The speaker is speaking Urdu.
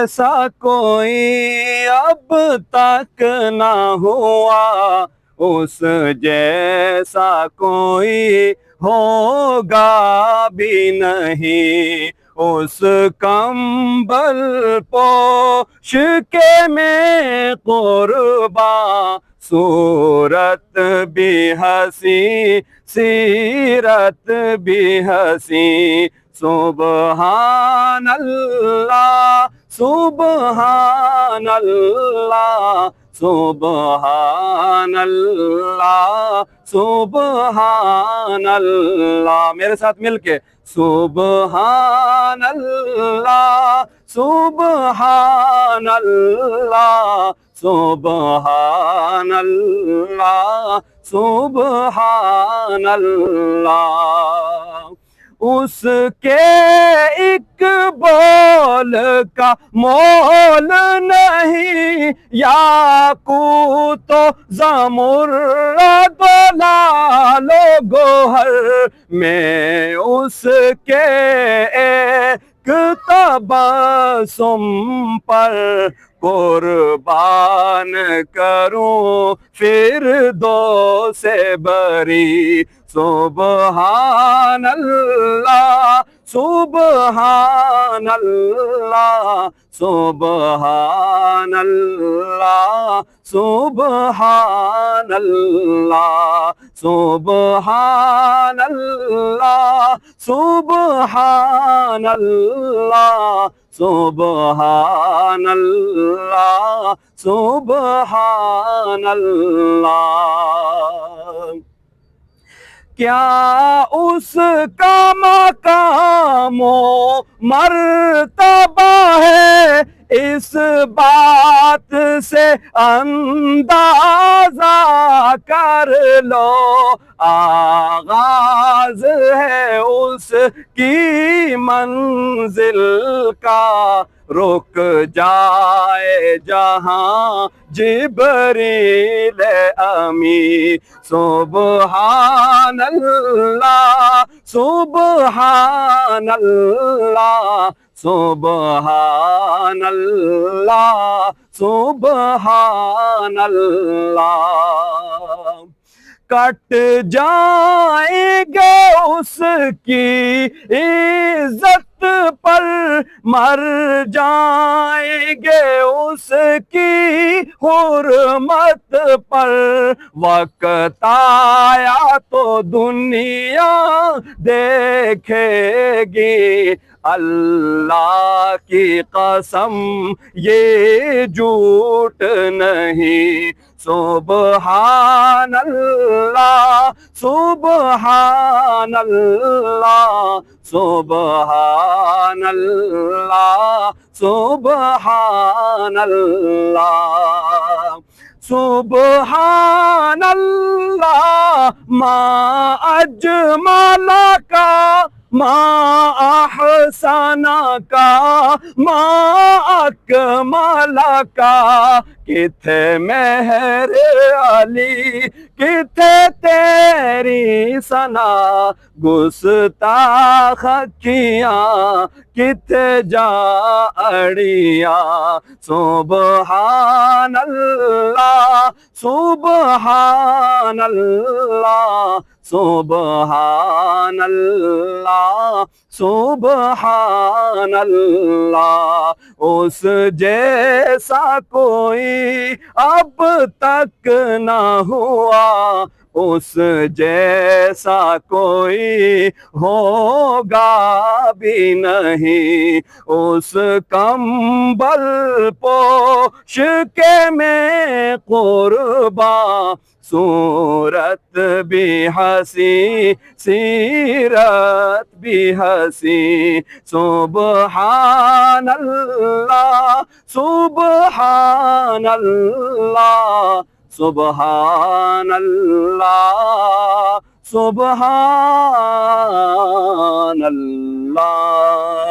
جیسا کوئی اب تک نہ ہوا، اس جیسا کوئی ہوگا بھی نہیں، اس کمبل پوش کے میں قرباں، صورت بھی ہنسی سیرت بھی ہنسی، سبحان اللہ سبحان اللہ سبحان اللہ سبحان اللہ، میرے ساتھ مل کے سبحان اللہ سبحان اللہ سبحان اللہ سبحان اللہ۔ اس کے ایک بول کا مول نہیں، یاقوت و زمرد و لعل و گوہر میں اس کے ایک تبسم پر قربان کروں فردوس بری، سبحان اللہ سبحان اللہ سبحان اللہ سبحان اللہ سبحان اللہ سبحان اللہ سبحان اللہ سبحان اللہ۔ کیا اس کا مقام و مرتبہ ہے، اس بات سے اندازہ کر لو، آغاز ہے اس کی منزل کا، رک جائے جہاں جبریل امی، سبحان اللہ سبحان اللہ سبحان اللہ سبحان اللہ۔ کٹ جائیں گے اس کی عزت پر، مر جائیں گے اس کی حرمت پر، وقت آیا تو دنیا دیکھے گی، اللہ کی قسم یہ جھوٹ نہیں، سبحان اللہ سبحان اللہ سبحان اللہ سبحان اللہ سبحان اللہ، ما اجمل کا ما احسن کا ما اکمل کا، کتھے مہر علی کتھے تیری ثنا، گستاخ کیاں کتھے جا اڑیاں، سبحان اللہ سبحان اللہ سبحان اللہ سبحان اللہ۔ اس جیسا کوئی اب تک نہ ہوا، اس جیسا کوئی ہوگا بھی نہیں، اس کمبل پوش کے میں قرباں، صورت بھی ہنسی سیرت بھی ہنسی، سبحان اللہ سبحان اللہ سبحان اللہ سبحان اللہ۔